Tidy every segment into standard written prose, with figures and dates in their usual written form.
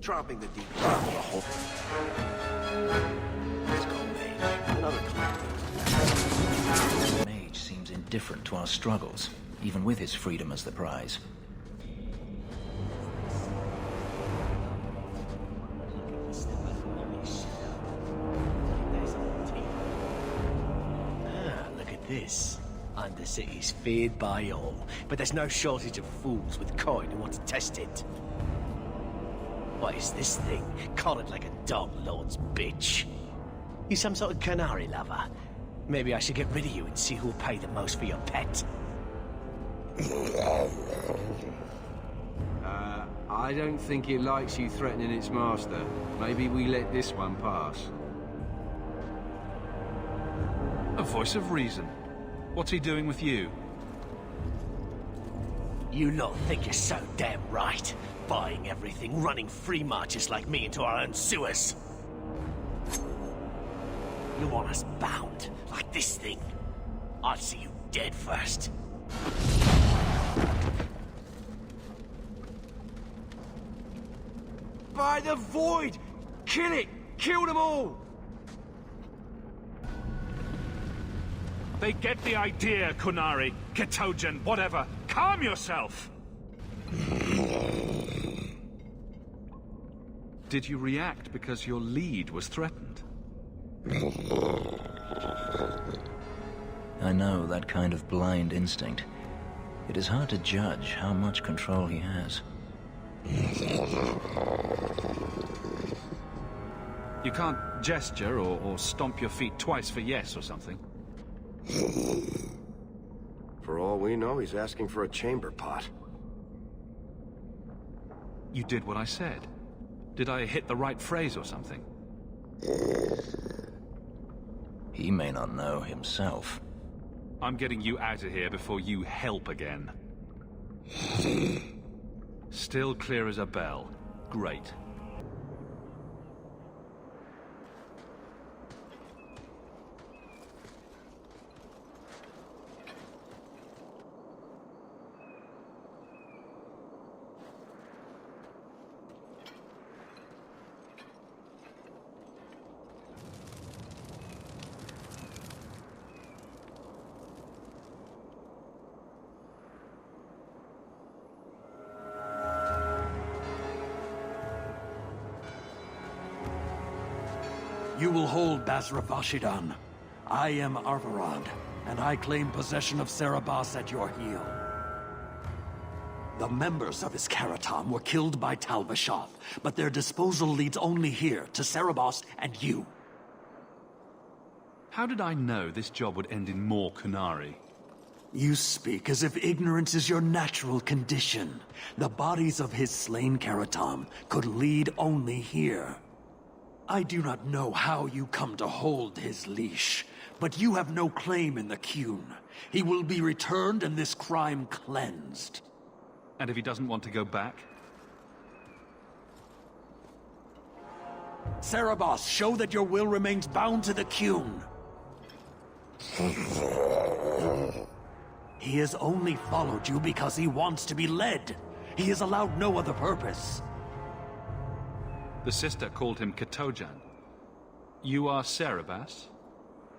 Dropping the deep down the hole. Let's go, mage. Another The mage seems indifferent to our struggles, even with his freedom as the prize. Look at this. Undercity's feared by all, but there's no shortage of fools with coin who want to test it. What is this thing? Collared like a dog lord's bitch. You some sort of canary lover? Maybe I should get rid of you and see who'll pay the most for your pet. I don't think it likes you threatening its master. Maybe we let this one pass. A voice of reason. What's he doing with you? You lot think you're so damn right. Buying everything, running free marches like me into our own sewers. You want us bound, like this thing? I'll see you dead first. By the void! Kill it! Kill them all! They get the idea, Kunari, Ketogen, whatever. Calm yourself! Did you react because your lead was threatened? I know that kind of blind instinct. It is hard to judge how much control he has. You can't gesture or stomp your feet twice for yes or something. For all we know, he's asking for a chamber pot. You did what I said. Did I hit the right phrase or something? He may not know himself. I'm getting you out of here before you help again. Still clear as a bell. Great. You will hold Basravashidan. I am Arvarad, and I claim possession of Serabas at your heel. The members of his Karatam were killed by Talvashoth, but their disposal leads only here, to Serabas and you. How did I know this job would end in more Kunari? You speak as if ignorance is your natural condition. The bodies of his slain Karatam could lead only here. I do not know how you come to hold his leash, but you have no claim in the Qun. He will be returned and this crime cleansed. And if he doesn't want to go back? Serabas, show that your will remains bound to the Qun. He has only followed you because he wants to be led. He has allowed no other purpose. The sister called him Ketojan. You are Serabas?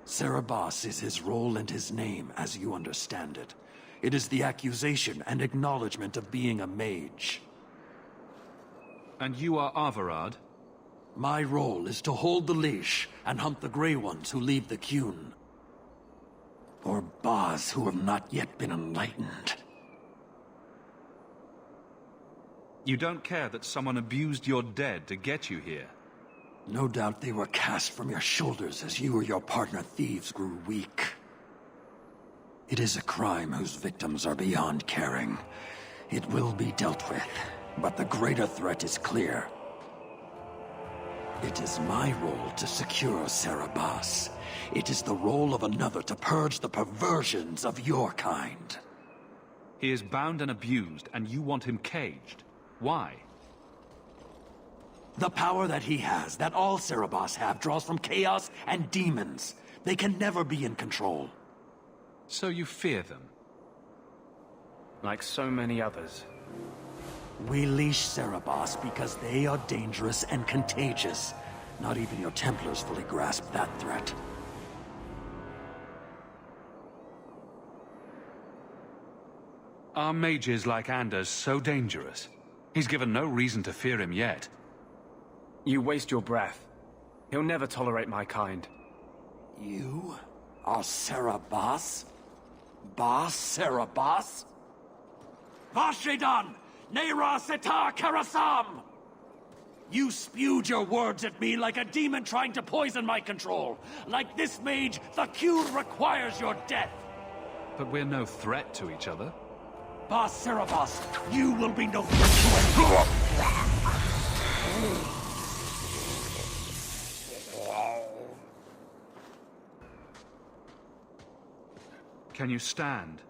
Serabas is his role and his name, as you understand it. It is the accusation and acknowledgement of being a mage. And you are Arvarad? My role is to hold the leash and hunt the Grey Ones who leave the Qun. Or Baz who have not yet been enlightened. You don't care that someone abused your dead to get you here? No doubt they were cast from your shoulders as you or your partner thieves grew weak. It is a crime whose victims are beyond caring. It will be dealt with, but the greater threat is clear. It is my role to secure Serabas. It is the role of another to purge the perversions of your kind. He is bound and abused, and you want him caged. Why? The power that he has, that all Serabas have, draws from chaos and demons. They can never be in control. So you fear them? Like so many others. We leash Cerebos because they are dangerous and contagious. Not even your Templars fully grasp that threat. Are mages like Anders so dangerous? He's given no reason to fear him yet. You waste your breath. He'll never tolerate my kind. You are Cerebos? Bas Cerebos? Vashidan! Nera Setar Karasam! You spewed your words at me like a demon trying to poison my control. Like this mage, the Qun requires your death. But we're no threat to each other. Bas Cerebos, you will be no threat to anyone. Can you stand?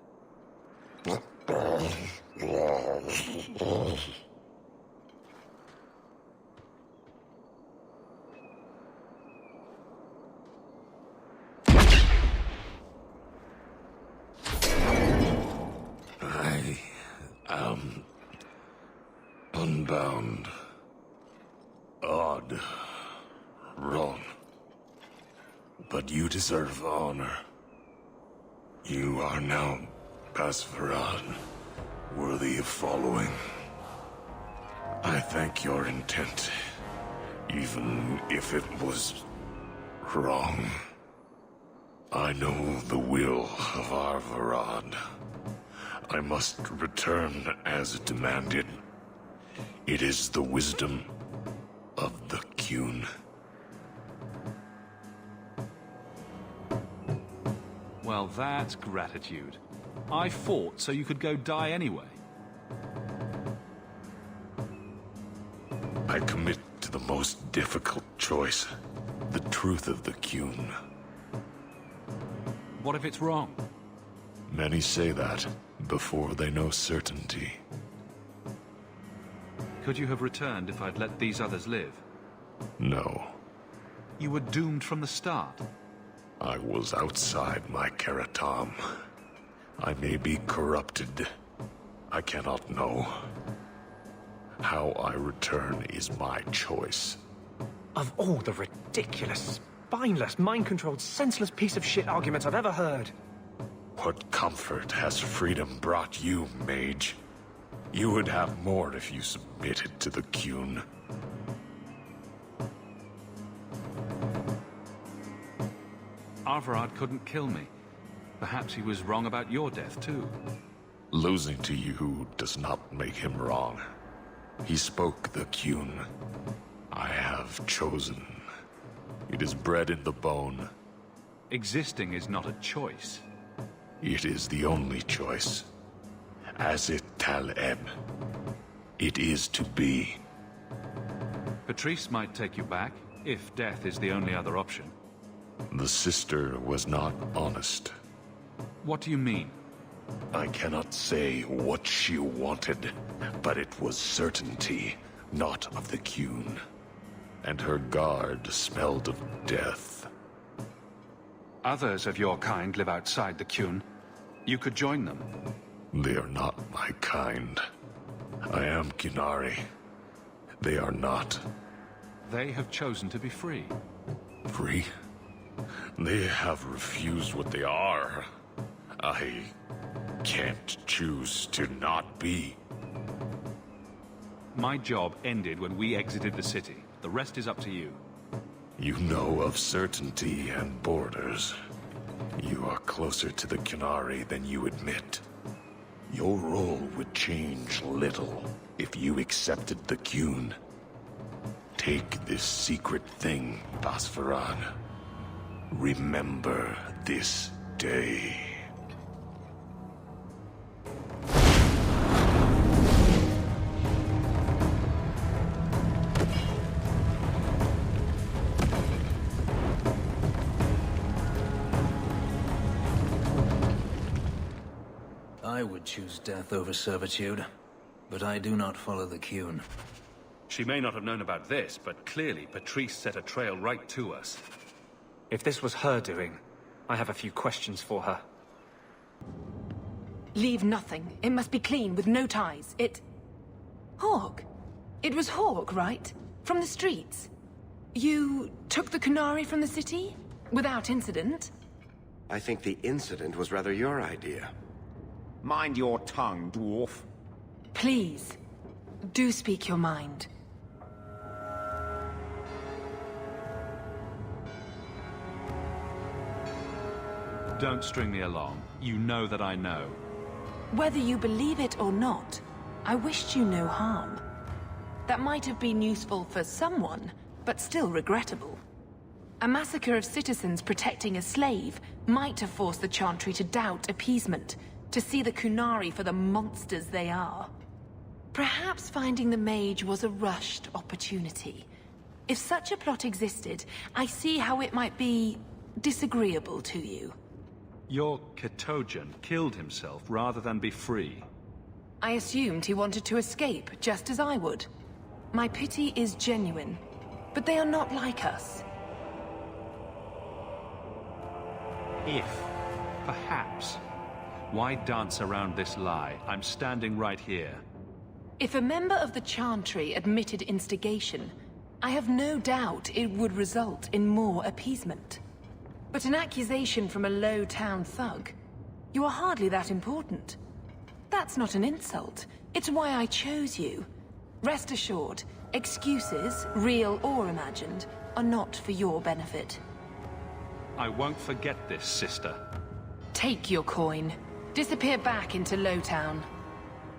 I am unbound. Odd. Wrong. But you deserve honor. You are now Pasvaran, worthy of following. I thank your intent, even if it was wrong. I know the will of our Varad. I must return as demanded. It is the wisdom of the Qun. Well, that's gratitude. I fought so you could go die anyway. I commit to the most difficult choice. The truth of the Qun. What if it's wrong? Many say that before they know certainty. Could you have returned if I'd let these others live? No, You were doomed from the start. I was outside my Keratam. I may be corrupted. I cannot know. How I return is my choice. Of all the ridiculous, spineless, mind-controlled, senseless piece of shit arguments I've ever heard. What comfort has freedom brought you, mage? You would have more if you submitted to the Qun. Arvarad couldn't kill me. Perhaps he was wrong about your death, too. Losing to you does not make him wrong. He spoke the Qun. I have chosen. It is bred in the bone. Existing is not a choice. It is the only choice. As it Taleb. It is to be. Patrice might take you back, if death is the only other option. The sister was not honest. What do you mean? I cannot say what she wanted, but it was certainty, not of the Qun. And her guard smelled of death. Others of your kind live outside the Qun. You could join them. They are not my kind. I am Qunari. They are not. They have chosen to be free. Free? They have refused what they are. I can't choose to not be. My job ended when we exited the city. The rest is up to you. You know of certainty and borders. You are closer to the Qunari than you admit. Your role would change little if you accepted the Qun. Take this secret thing, Basfaran. Remember this day. I would choose death over servitude, but I do not follow the Qun. She may not have known about this, but clearly Patrice set a trail right to us. If this was her doing, I have a few questions for her. Leave nothing. It must be clean, with no ties. Hawk? It was Hawk, right? From the streets? You took the Kunari from the city? Without incident? I think the incident was rather your idea. Mind your tongue, dwarf. Please, do speak your mind. Don't string me along. You know that I know. Whether you believe it or not, I wished you no harm. That might have been useful for someone, but still regrettable. A massacre of citizens protecting a slave might have forced the Chantry to doubt appeasement, to see the Kunari for the monsters they are. Perhaps finding the mage was a rushed opportunity. If such a plot existed, I see how it might be disagreeable to you. Your Ketogen killed himself rather than be free. I assumed he wanted to escape, just as I would. My pity is genuine, but they are not like us. If, perhaps, why dance around this lie? I'm standing right here. If a member of the Chantry admitted instigation, I have no doubt it would result in more appeasement. But an accusation from a low-town thug? You are hardly that important. That's not an insult. It's why I chose you. Rest assured, excuses, real or imagined, are not for your benefit. I won't forget this, sister. Take your coin. Disappear back into Lowtown.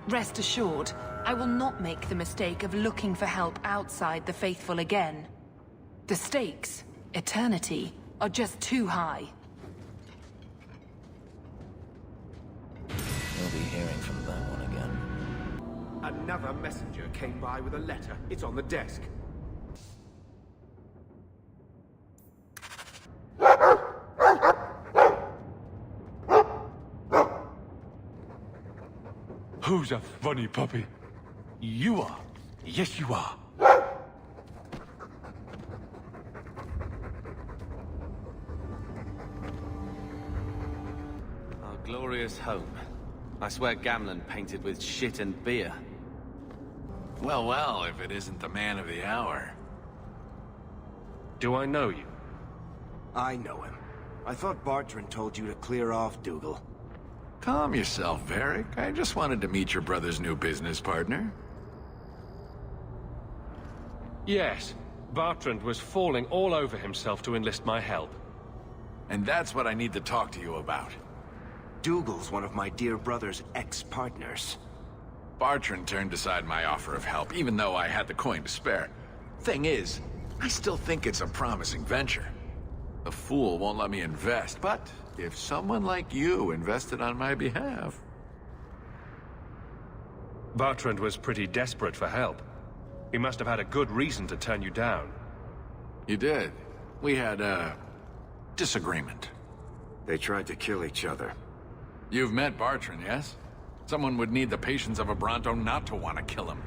Rest assured, I will not make the mistake of looking for help outside the faithful again. The stakes, eternity, are just too high. You'll be hearing from that one again. Another messenger came by with a letter. It's on the desk. Who's a funny puppy? You are. Yes, you are. Our glorious home. I swear Gamlen painted with shit and beer. Well, well, if it isn't the man of the hour. Do I know you? I know him. I thought Bartrand told you to clear off, Dougal. Calm yourself, Varric. I just wanted to meet your brother's new business partner. Yes. Bartrand was falling all over himself to enlist my help. And that's what I need to talk to you about. Dougal's one of my dear brother's ex-partners. Bartrand turned aside my offer of help, even though I had the coin to spare. Thing is, I still think it's a promising venture. The fool won't let me invest, but if someone like you invested on my behalf... Bartrand was pretty desperate for help. He must have had a good reason to turn you down. You did. We had a disagreement. They tried to kill each other. You've met Bartrand, yes? Someone would need the patience of a Bronto not to want to kill him.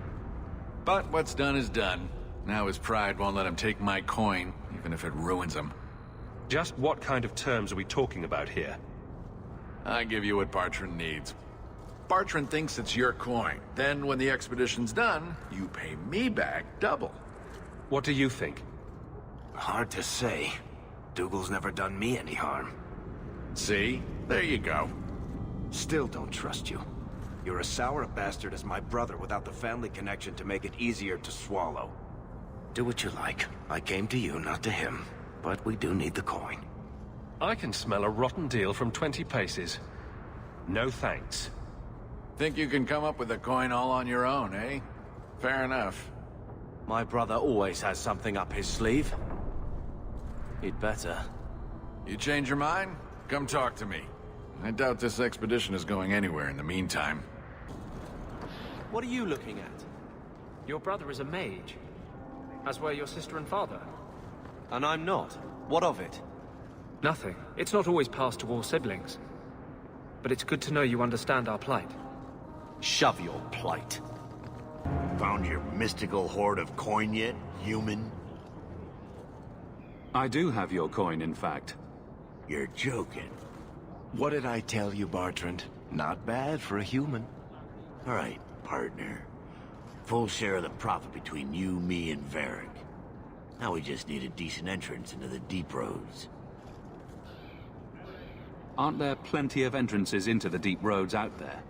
But what's done is done. Now his pride won't let him take my coin, even if it ruins him. Just what kind of terms are we talking about here? I give you what Bartrand needs. Bartrand thinks it's your coin. Then, when the expedition's done, you pay me back double. What do you think? Hard to say. Dougal's never done me any harm. See? There you go. Still don't trust you. You're as sour a bastard as my brother without the family connection to make it easier to swallow. Do what you like. I came to you, not to him. But we do need the coin. I can smell a rotten deal from 20 paces. No thanks. Think you can come up with a coin all on your own, eh? Fair enough. My brother always has something up his sleeve. He'd better. You change your mind? Come talk to me. I doubt this expedition is going anywhere in the meantime. What are you looking at? Your brother is a mage, as were your sister and father. And I'm not. What of it? Nothing. It's not always passed to all siblings. But it's good to know you understand our plight. Shove your plight. Found your mystical hoard of coin yet, human? I do have your coin, in fact. You're joking. What did I tell you, Bartrand? Not bad for a human. All right, partner. Full share of the profit between you, me, and Varric. Now we just need a decent entrance into the deep roads. Aren't there plenty of entrances into the deep roads out there?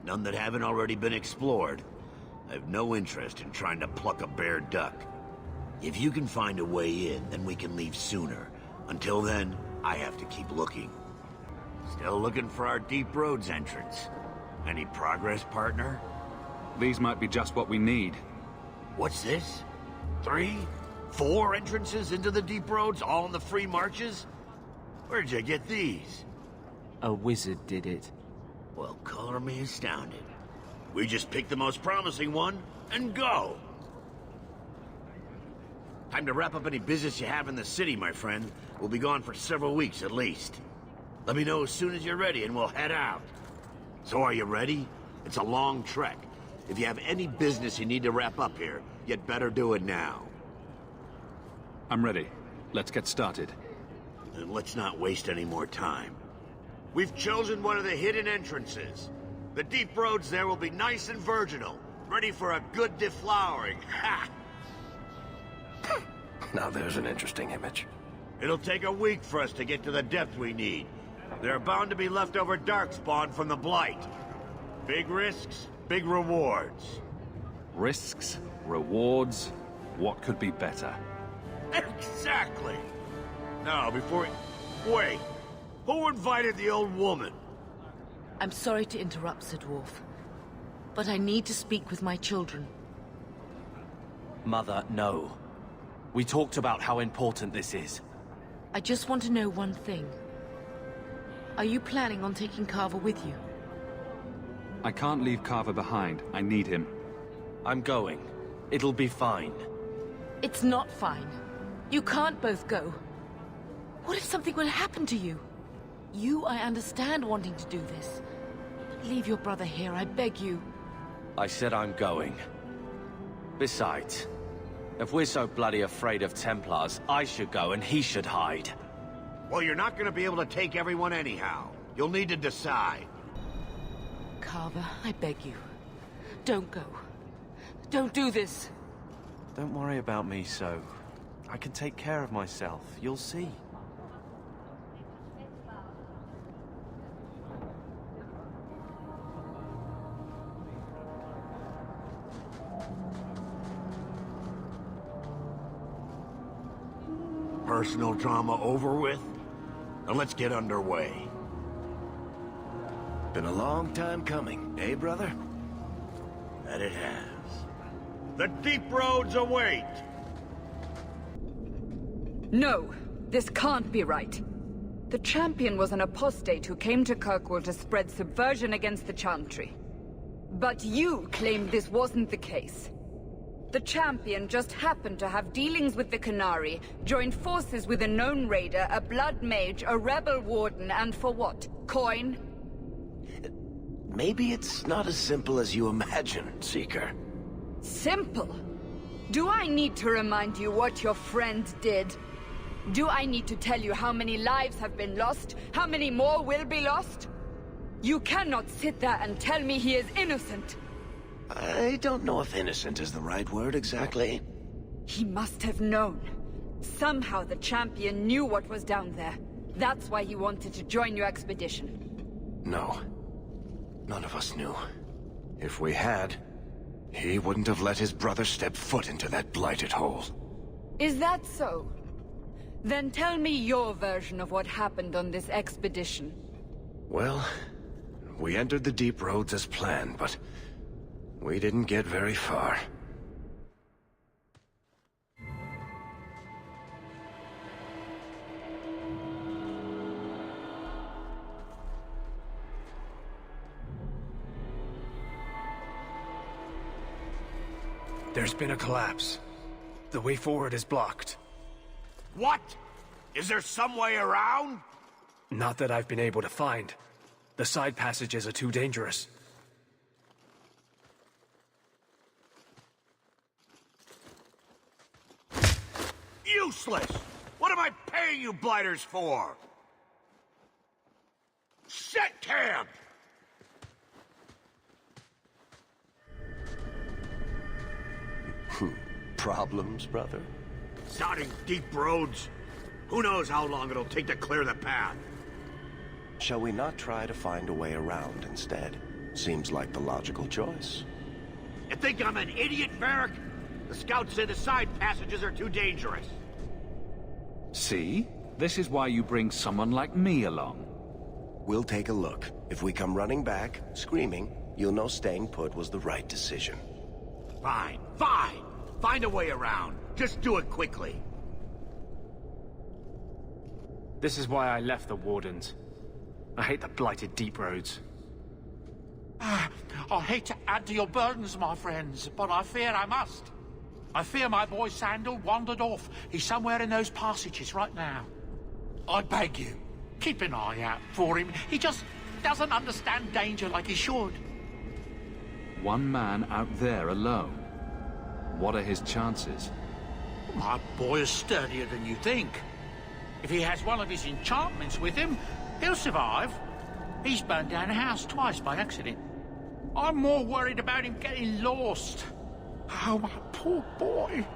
None that haven't already been explored. I have no interest in trying to pluck a bare duck. If you can find a way in, then we can leave sooner. Until then, I have to keep looking. Still looking for our deep roads entrance. Any progress, partner? These might be just what we need. What's this? 3? 4 entrances into the deep roads, all in the free marches? Where'd you get these? A wizard did it. Well, color me astounded. We just pick the most promising one, and go! Time to wrap up any business you have in the city, my friend. We'll be gone for several weeks at least. Let me know as soon as you're ready and we'll head out. So are you ready? It's a long trek. If you have any business you need to wrap up here, you'd better do it now. I'm ready. Let's get started. Then let's not waste any more time. We've chosen one of the hidden entrances. The deep roads there will be nice and virginal, ready for a good deflowering. Ha! Now there's an interesting image. It'll take a week for us to get to the depth we need. There are bound to be leftover darkspawn from the Blight. Big risks, big rewards. Risks, rewards, what could be better? Exactly! Now, before... Wait! Who invited the old woman? I'm sorry to interrupt, Sir Dwarf, but I need to speak with my children. Mother, no. We talked about how important this is. I just want to know one thing. Are you planning on taking Carver with you? I can't leave Carver behind. I need him. I'm going. It'll be fine. It's not fine. You can't both go. What if something would happen to you? You, I understand wanting to do this. But leave your brother here, I beg you. I said I'm going. Besides, if we're so bloody afraid of Templars, I should go and he should hide. Well, you're not gonna be able to take everyone anyhow. You'll need to decide. Carver, I beg you. Don't go. Don't do this. Don't worry about me so. I can take care of myself. You'll see. Personal drama over with? Now let's get underway. Been a long time coming, eh, brother? That it has. The deep roads await! No, this can't be right. The champion was an apostate who came to Kirkwall to spread subversion against the Chantry. But you claim this wasn't the case. The champion just happened to have dealings with the Canary, joined forces with a known raider, a blood mage, a rebel warden, and for what? Coin? Maybe it's not as simple as you imagine, Seeker. Simple? Do I need to remind you what your friend did? Do I need to tell you how many lives have been lost? How many more will be lost? You cannot sit there and tell me he is innocent. I don't know if innocent is the right word exactly. He must have known. Somehow the champion knew what was down there. That's why he wanted to join your expedition. No. None of us knew. If we had, he wouldn't have let his brother step foot into that blighted hole. Is that so? Then tell me your version of what happened on this expedition. Well, we entered the deep roads as planned, but we didn't get very far. There's been a collapse. The way forward is blocked. What? Is there some way around? Not that I've been able to find. The side passages are too dangerous. Useless! What am I paying you blighters for? Set camp! Problems, brother? Starting deep roads? Who knows how long it'll take to clear the path? Shall we not try to find a way around instead? Seems like the logical choice. You think I'm an idiot, Varric? The scouts say the side passages are too dangerous. See? This is why you bring someone like me along. We'll take a look. If we come running back, screaming, you'll know staying put was the right decision. Fine, fine! Find a way around. Just do it quickly. This is why I left the Wardens. I hate the blighted deep roads. I hate to add to your burdens, my friends, but I fear I must. I fear my boy Sandal wandered off. He's somewhere in those passages right now. I beg you, keep an eye out for him. He just doesn't understand danger like he should. One man out there alone. What are his chances? My boy is sturdier than you think. If he has one of his enchantments with him, he'll survive. He's burned down a house twice by accident. I'm more worried about him getting lost. Oh, my poor boy.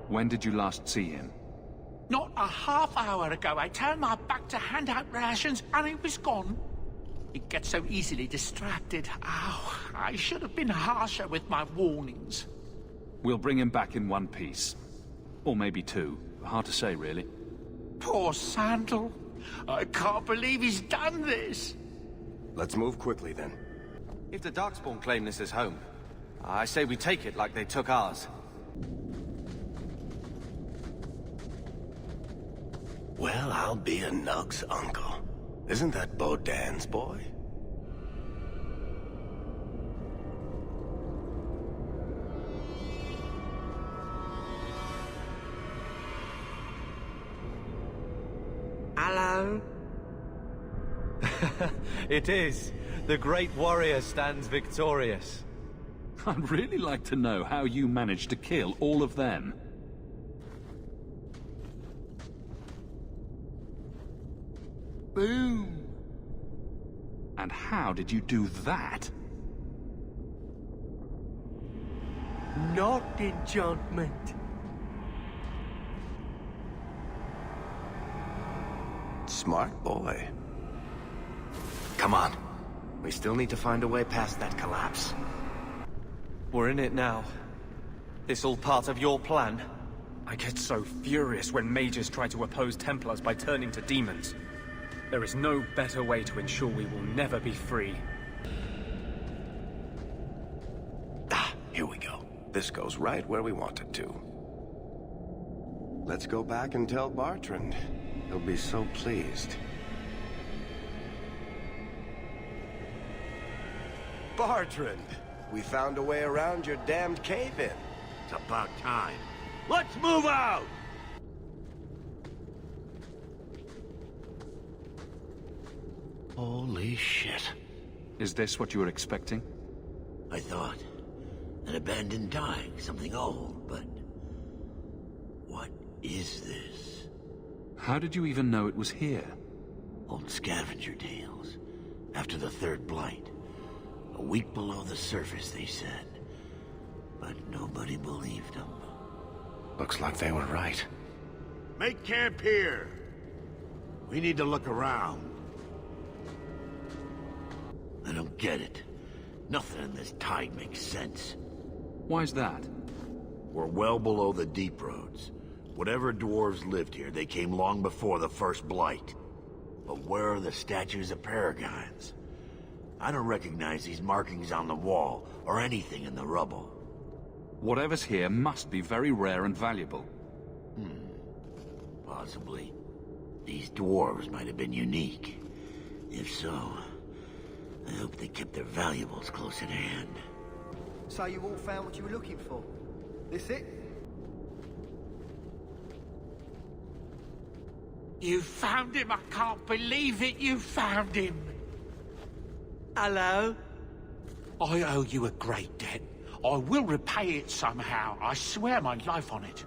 When did you last see him? Not a half hour ago, I turned my back to hand out rations and he was gone. He gets so easily distracted. Oh, I should have been harsher with my warnings. We'll bring him back in one piece. Or maybe two. Hard to say, really. Poor Sandal. I can't believe he's done this. Let's move quickly, then. If the Darkspawn claim this as home, I say we take it like they took ours. Well, I'll be a Nug's uncle. Isn't that Bodan's boy? Hello? It is. The great warrior stands victorious. I'd really like to know how you managed to kill all of them. Boom. And how did you do that? Not enchantment. Smart boy. Come on. We still need to find a way past that collapse. We're in it now. This all part of your plan? I get so furious when mages try to oppose Templars by turning to demons. There is no better way to ensure we will never be free. Here we go. This goes right where we want it to. Let's go back and tell Bartrand. He'll be so pleased. Bartrand, we found a way around your damned cave-in. It's about time. Let's move out! Holy shit. Is this what you were expecting? I thought. An abandoned dyke, something old, but... what is this? How did you even know it was here? Old scavenger tales. After the third blight. A week below the surface, they said. But nobody believed them. Looks like they were right. Make camp here! We need to look around. I don't get it. Nothing in this tide makes sense. Why's that? We're well below the deep roads. Whatever dwarves lived here, they came long before the first blight. But where are the statues of paragons? I don't recognize these markings on the wall, or anything in the rubble. Whatever's here must be very rare and valuable. Possibly. These dwarves might have been unique. If so, I hope they kept their valuables close at hand. So you all found what you were looking for? This it? You found him! I can't believe it! You found him! Hello? I owe you a great debt. I will repay it somehow. I swear my life on it.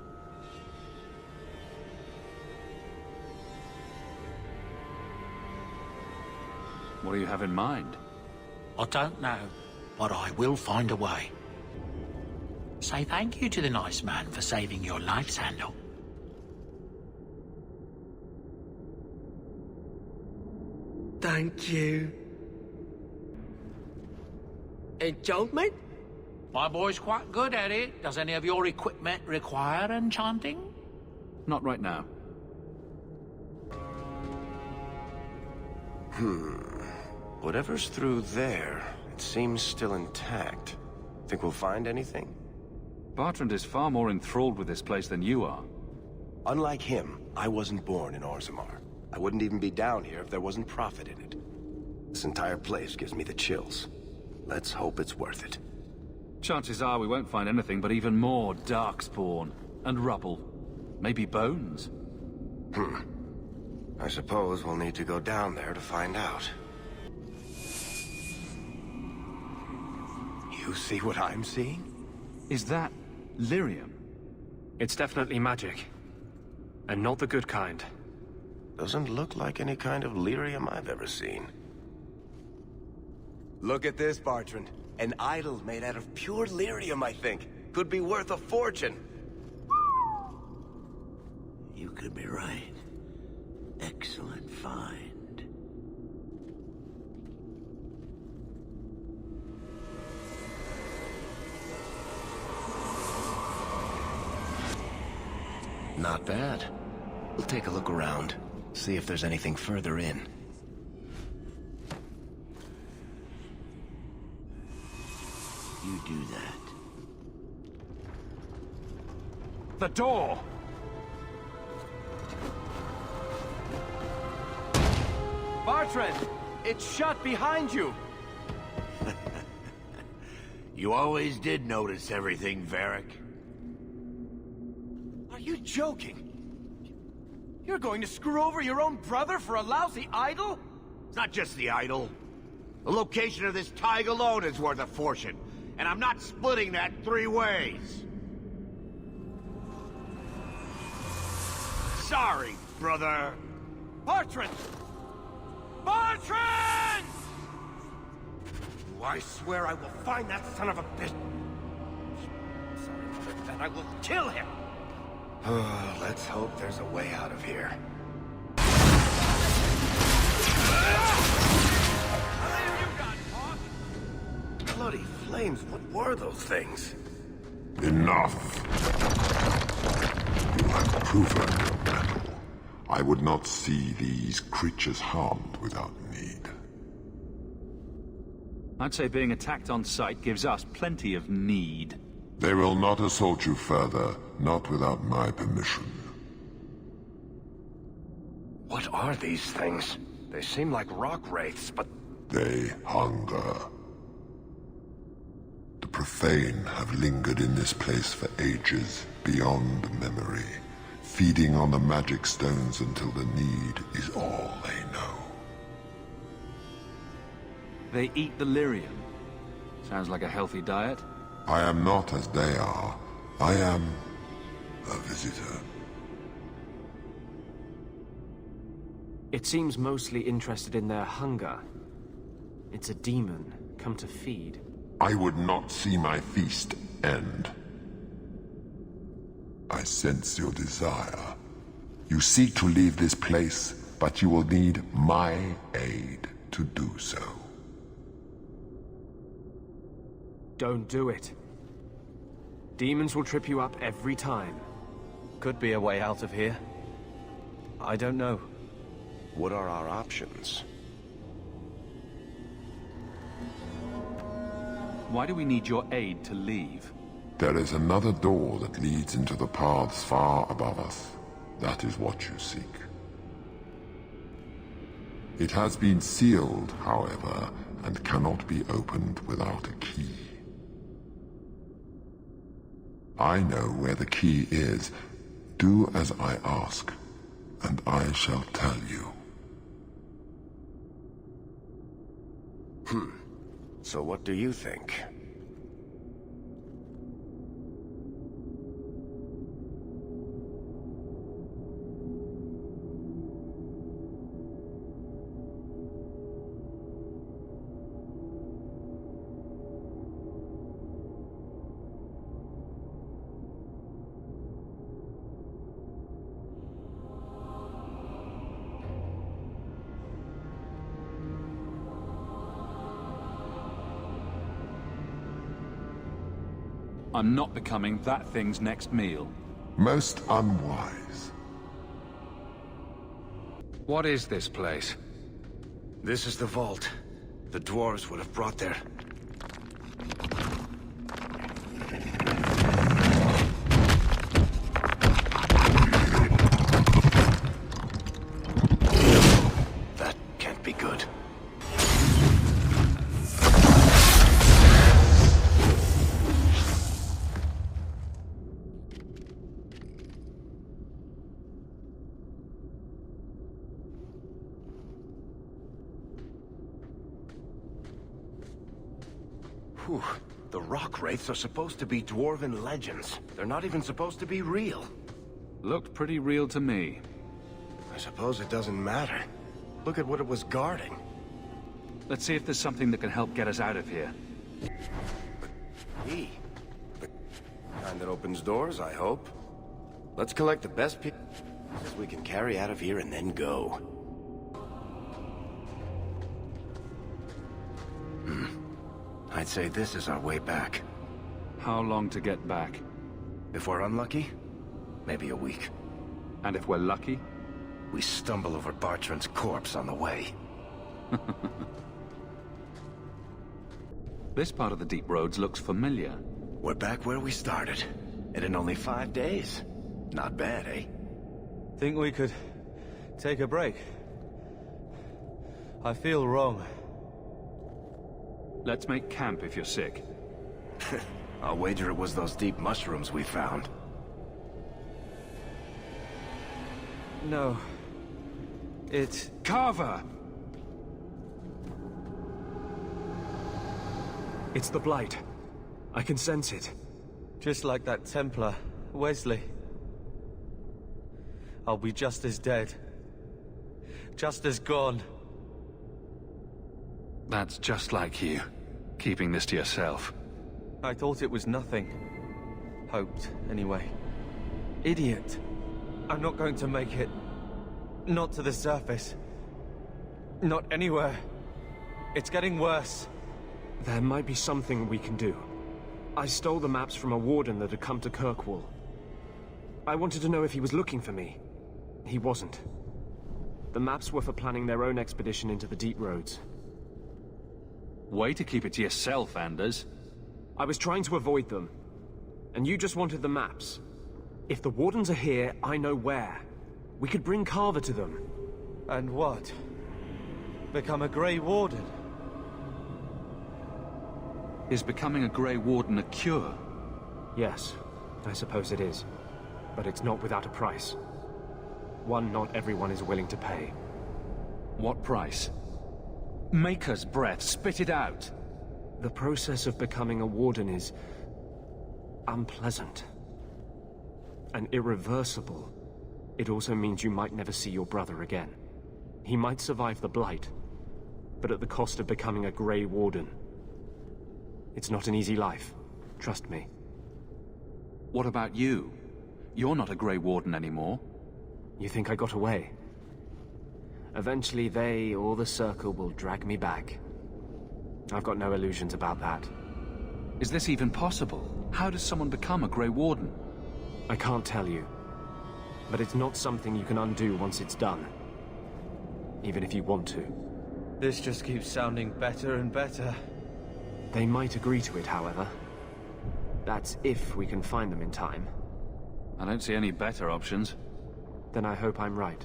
What do you have in mind? I don't know, but I will find a way. Say thank you to the nice man for saving your life, Sandal. Thank you. Enchantment? My boy's quite good at it. Does any of your equipment require enchanting? Not right now. Whatever's through there, it seems still intact. Think we'll find anything? Bartrand is far more enthralled with this place than you are. Unlike him, I wasn't born in Orzammar. I wouldn't even be down here if there wasn't profit in it. This entire place gives me the chills. Let's hope it's worth it. Chances are we won't find anything but even more darkspawn and rubble. Maybe bones. I suppose we'll need to go down there to find out. You see what I'm seeing? Is that lyrium? It's definitely magic. And not the good kind. Doesn't look like any kind of lyrium I've ever seen. Look at this, Bartrand. An idol made out of pure lyrium, I think. Could be worth a fortune. You could be right. Excellent find. Not bad. We'll take a look around. See if there's anything further in. You do that. The door! Bartrand! It's shut behind you! You always did notice everything, Varric. Are you joking? You're going to screw over your own brother for a lousy idol? It's not just the idol. The location of this tag alone is worth a fortune, and I'm not splitting that 3 ways. Sorry, brother. Bartrand! Bartrand! I swear I will find that son of a bitch. Sorry, Mother, then I will kill him. Let's hope there's a way out of here. Bloody flames, what were those things? Enough. You have proven your mettle. I would not see these creatures harmed without need. I'd say being attacked on sight gives us plenty of need. They will not assault you further, not without my permission. What are these things? They seem like rock wraiths, but... They hunger. The profane have lingered in this place for ages, beyond memory, feeding on the magic stones until the need is all they know. They eat the lyrium. Sounds like a healthy diet. I am not as they are. I am a visitor. It seems mostly interested in their hunger. It's a demon, come to feed. I would not see my feast end. I sense your desire. You seek to leave this place, but you will need my aid to do so. Don't do it. Demons will trip you up every time. Could be a way out of here. I don't know. What are our options? Why do we need your aid to leave? There is another door that leads into the paths far above us. That is what you seek. It has been sealed, however, and cannot be opened without a key. I know where the key is. Do as I ask, and I shall tell you. So what do you think? I'm not becoming that thing's next meal. Most unwise. What is this place? This is the vault. The dwarves would have brought their... That can't be good. Whew. The rock wraiths are supposed to be dwarven legends. They're not even supposed to be real. Looked pretty real to me. I suppose it doesn't matter. Look at what it was guarding. Let's see if there's something that can help get us out of here. Key. The kind that opens doors, I hope. Let's collect the best pieces we can carry out of here and then go. I'd say this is our way back. How long to get back? If we're unlucky, maybe a week. And if we're lucky? We stumble over Bartrand's corpse on the way. This part of the deep roads looks familiar. We're back where we started. And in only 5 days. Not bad, eh? Think we could take a break? I feel wrong. Let's make camp if you're sick. I'll wager it was those deep mushrooms we found. No. It's... Carver! It's the Blight. I can sense it. Just like that Templar, Wesley. I'll be just as dead. Just as gone. That's just like you, keeping this to yourself. I thought it was nothing. Hoped, anyway. Idiot. I'm not going to make it. Not to the surface. Not anywhere. It's getting worse. There might be something we can do. I stole the maps from a warden that had come to Kirkwall. I wanted to know if he was looking for me. He wasn't. The maps were for planning their own expedition into the deep roads. Way to keep it to yourself, Anders. I was trying to avoid them. And you just wanted the maps. If the wardens are here, I know where. We could bring Carver to them. And what? Become a Grey Warden? Is becoming a Grey Warden a cure? Yes, I suppose it is. But it's not without a price. One not everyone is willing to pay. What price? Maker's breath, spit it out! The process of becoming a warden is... unpleasant. And irreversible. It also means you might never see your brother again. He might survive the Blight, but at the cost of becoming a Grey Warden. It's not an easy life, trust me. What about you? You're not a Grey Warden anymore. You think I got away? Eventually they, or the Circle, will drag me back. I've got no illusions about that. Is this even possible? How does someone become a Grey Warden? I can't tell you. But it's not something you can undo once it's done. Even if you want to. This just keeps sounding better and better. They might agree to it, however. That's if we can find them in time. I don't see any better options. Then I hope I'm right.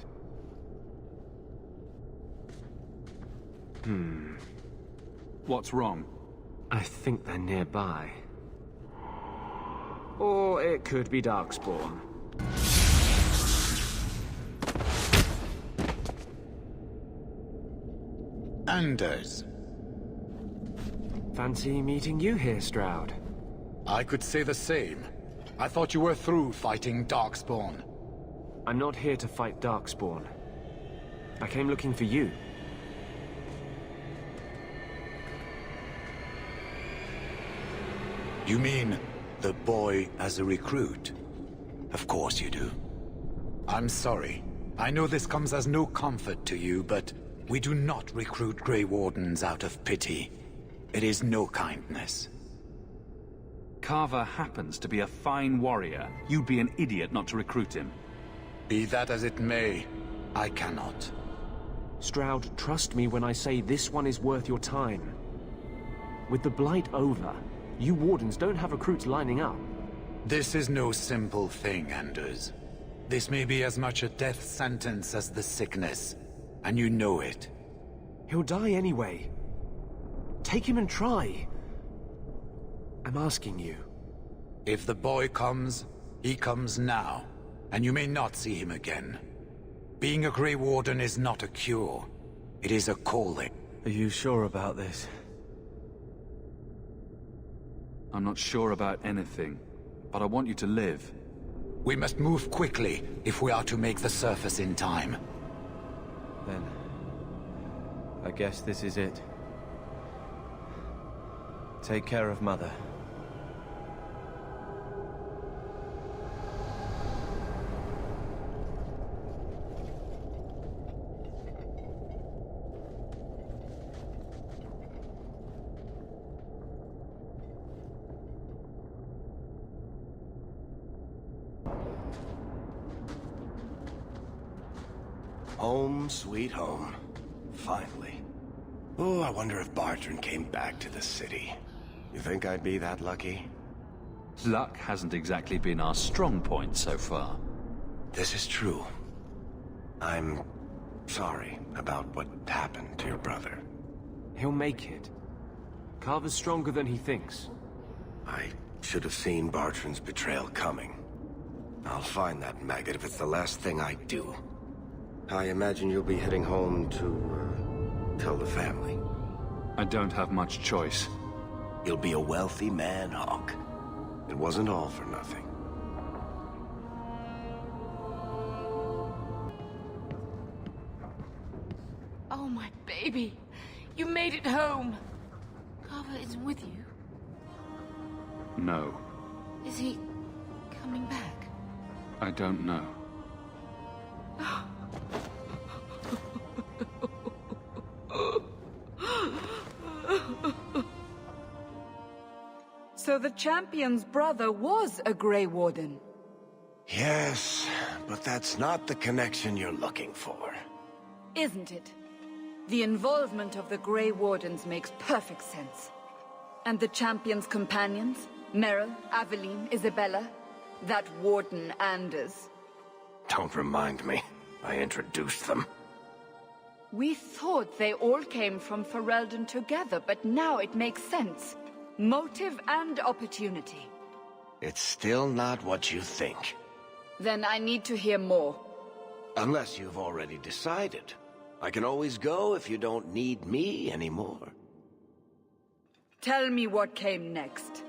What's wrong? I think they're nearby. Or it could be Darkspawn. Anders. Fancy meeting you here, Stroud. I could say the same. I thought you were through fighting Darkspawn. I'm not here to fight Darkspawn. I came looking for you. You mean the boy as a recruit? Of course you do. I'm sorry. I know this comes as no comfort to you, but we do not recruit Grey Wardens out of pity. It is no kindness. Carver happens to be a fine warrior, you'd be an idiot not to recruit him. Be that as it may, I cannot. Stroud, trust me when I say this one is worth your time. With the Blight over, you Wardens don't have recruits lining up. This is no simple thing, Anders. This may be as much a death sentence as the sickness, and you know it. He'll die anyway. Take him and try. I'm asking you. If the boy comes, he comes now, and you may not see him again. Being a Grey Warden is not a cure. It is a calling. Are you sure about this? I'm not sure about anything, but I want you to live. We must move quickly if we are to make the surface in time. Then, I guess this is it. Take care of Mother. Home, sweet home. Finally. Oh, I wonder if Bartrand came back to the city. You think I'd be that lucky? Luck hasn't exactly been our strong point so far. This is true. I'm sorry about what happened to your brother. He'll make it. Carver's stronger than he thinks. I should have seen Bartrand's betrayal coming. I'll find that maggot if it's the last thing I do. I imagine you'll be heading home to, tell the family. I don't have much choice. You'll be a wealthy man, Hawk. It wasn't all for nothing. Oh, my baby. You made it home. Carver isn't with you. No. Is he coming back? I don't know. So the champion's brother was a Grey Warden? Yes, but that's not the connection you're looking for. Isn't it? The involvement of the Grey Wardens makes perfect sense. And the champion's companions? Merrill, Aveline, Isabella? That Warden Anders? Don't remind me. I introduced them. We thought they all came from Ferelden together, but now it makes sense. Motive and opportunity. It's still not what you think. Then I need to hear more. Unless you've already decided. I can always go if you don't need me anymore. Tell me what came next.